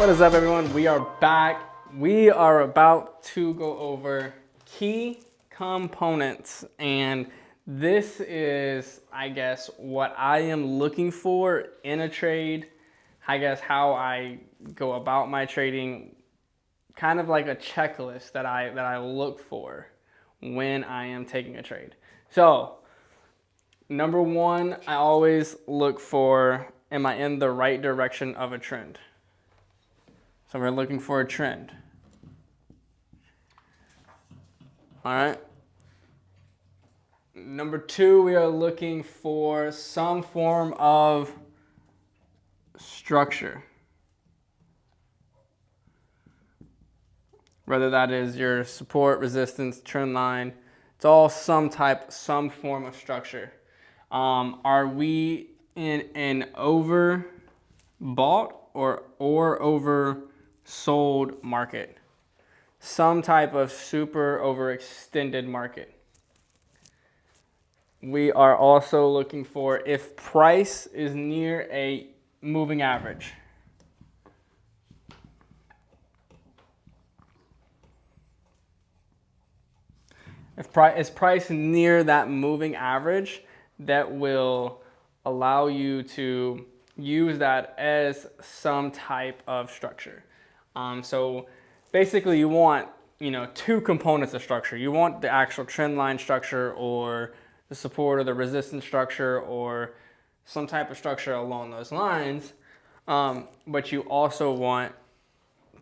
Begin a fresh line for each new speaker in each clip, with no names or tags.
What is up, everyone? We are back. We are about to go over key components, and this is, I guess, what I am looking for in a trade. I guess how I go about my trading, kind of like a checklist that I look for when I am taking a trade. So, number one, I always look for, am I in the right direction of a trend? So we're looking for a trend. All right. Number two, we are looking for some form of structure. Whether that is your support, resistance, trend line, it's all some form of structure. Are we in an overbought or oversold market? Some type of super overextended market. We are also looking for if price is near a moving average. Is price near that moving average, that will allow you to use that as some type of structure. So basically you want, two components of structure. You want the actual trend line structure, or the support or the resistance structure, or some type of structure along those lines. But you also want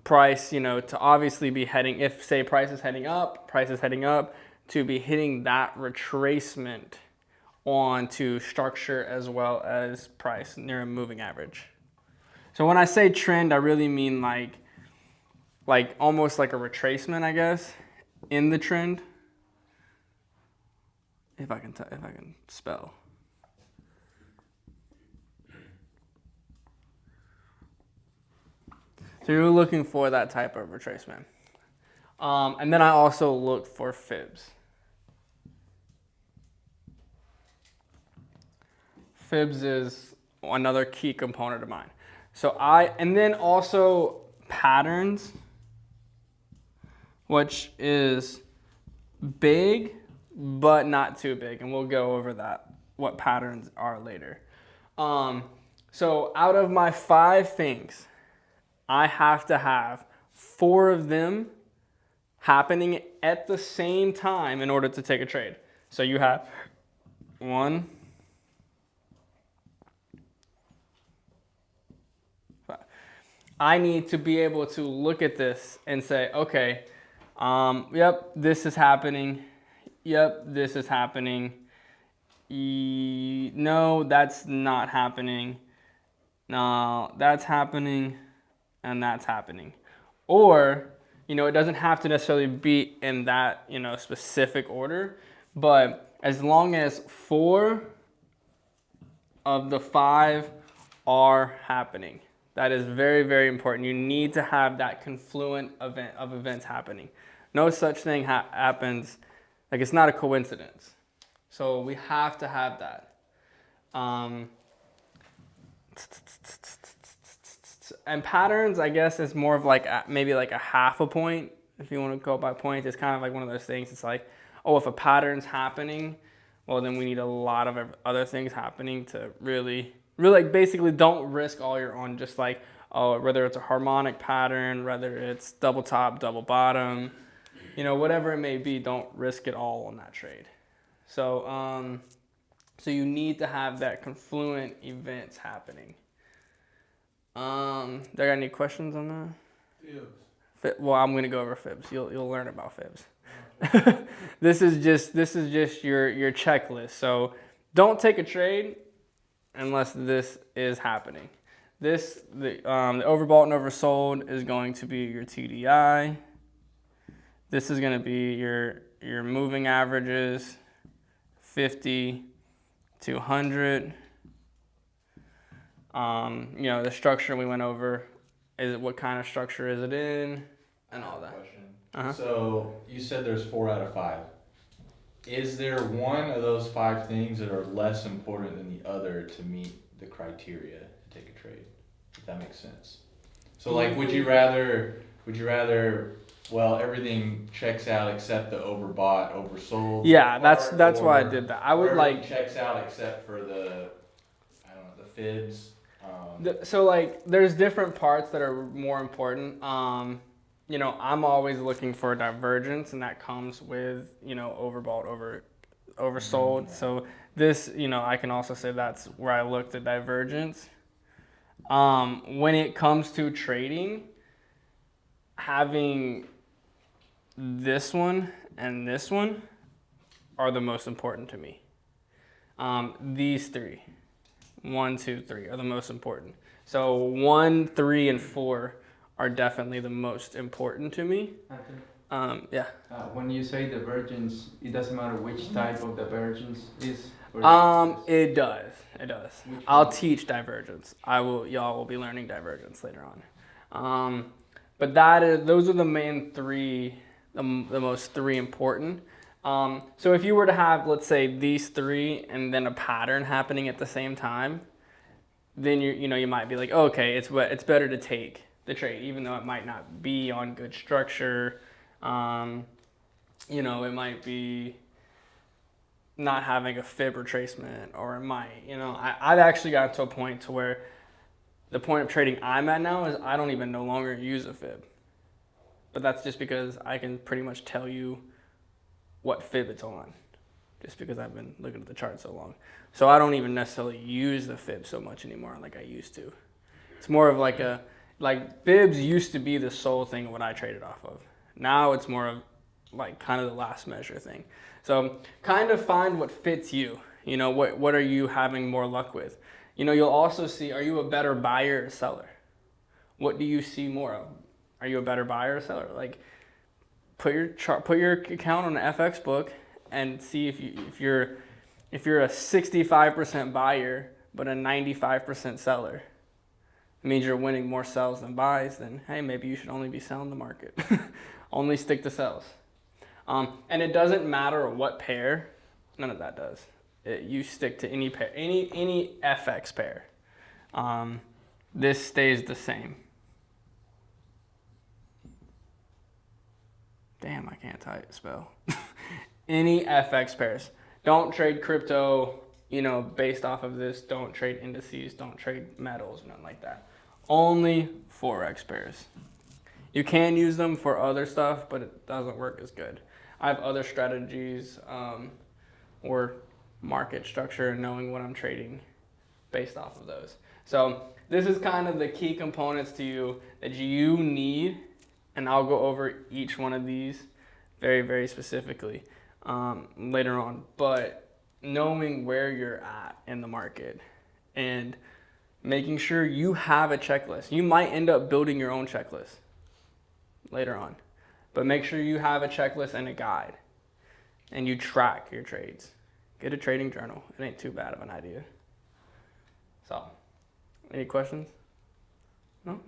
price, to obviously be heading, if say price is heading up, to be hitting that retracement onto structure as well as price near a moving average. So when I say trend, I really mean like almost like a retracement, I guess, in the trend. If I can spell. So you're looking for that type of retracement. And then I also look for fibs. Fibs is another key component of mine. And then also patterns, which is big, but not too big. And we'll go over that, what patterns are later. So out of my 5 things, I have to have 4 of them happening at the same time in order to take a trade. So you have 1, 5. I need to be able to look at this and say, okay, yep, this is happening. Yep, this is happening. No, that's not happening. No, that's happening, and that's happening. Or, it doesn't have to necessarily be in that, specific order, but as long as 4 of the 5 are happening, that is very, very important. You need to have that confluent event of events happening. No such thing happens, like it's not a coincidence. So we have to have that. And patterns, I guess, is more of like maybe like a half a point. If you want to go by points, it's kind of like one of those things. It's like, oh, if a pattern's happening, well, then we need a lot of other things happening to really like basically don't risk all you're on. Just like, oh, whether it's a harmonic pattern, whether it's double top, double bottom, whatever it may be, don't risk it all on that trade. So, so you need to have that confluent events happening. Do I got any questions on that? Fibs. Well, I'm gonna go over fibs. You'll learn about fibs. This is just your checklist. So don't take a trade unless this is happening. The overbought and oversold is going to be your TDI. This is going to be your moving averages, 50 to 100. The structure we went over, what kind of structure is it in, and all that.
Question. So you said there's 4 out of 5. Is there one of those 5 things that are less important than the other to meet the criteria to take a trade? If that makes sense. So like, would you rather, well, everything checks out except the overbought, oversold?
Yeah,
part,
that's why I
or-
did that. I
or
would
everything
like,
checks out except for the, I don't know, the fibs.
so like, there's different parts that are more important. You know, I'm always looking for divergence, and that comes with, you know, overbought, oversold.
Yeah.
So this, you know, I can also say that's where I looked at divergence. When it comes to trading, having this one and this one are the most important to me. These three, 1, 2, 3, are the most important. So 1, 3, and 4 are definitely the most important to me. Yeah.
When you say divergence, it doesn't matter which type of divergence is.
It does. It does.
Which
I'll
one?
teach divergence. Y'all will be learning divergence later on. But those are the main three, the most three important. So if you were to have, let's say, these three and then a pattern happening at the same time, then you might be like, okay, it's better to take the trade, even though it might not be on good structure. You know, it might be not having a fib retracement, or it might, you know, I've actually gotten to a point to where the point of trading I'm at now is I don't even no longer use a fib. But that's just because I can pretty much tell you what fib it's on, just because I've been looking at the chart so long. So I don't even necessarily use the fib so much anymore like I used to. It's more of like fibs used to be the sole thing of what I traded off of. Now it's more of like kind of the last measure thing. So kind of find what fits you. You know, what are you having more luck with? You know, you'll also see, are you a better buyer or seller? What do you see more of? Are you a better buyer or seller? Like, put your account on an FX book and see if you're a 65% buyer but a 95% seller. It means you're winning more sells than buys. Then hey, maybe you should only be selling the market. Only stick to sells. And it doesn't matter what pair. None of that does. You stick to any pair, any FX pair. This stays the same. Damn, I can't spell. Any FX pairs. Don't trade crypto, you know, based off of this. Don't trade indices. Don't trade metals, nothing like that. Only Forex pairs. You can use them for other stuff, but it doesn't work as good. I have other strategies or market structure and knowing what I'm trading based off of those. So this is kind of the key components to you that you need, and I'll go over each one of these very, very specifically later on. But knowing where you're at in the market and making sure you have a checklist. You might end up building your own checklist later on, but make sure you have a checklist and a guide, and you track your trades. Get a trading journal. It ain't too bad of an idea. So, any questions? No?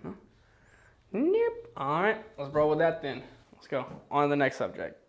Nope. All right, let's roll with that then. Let's go on to the next subject.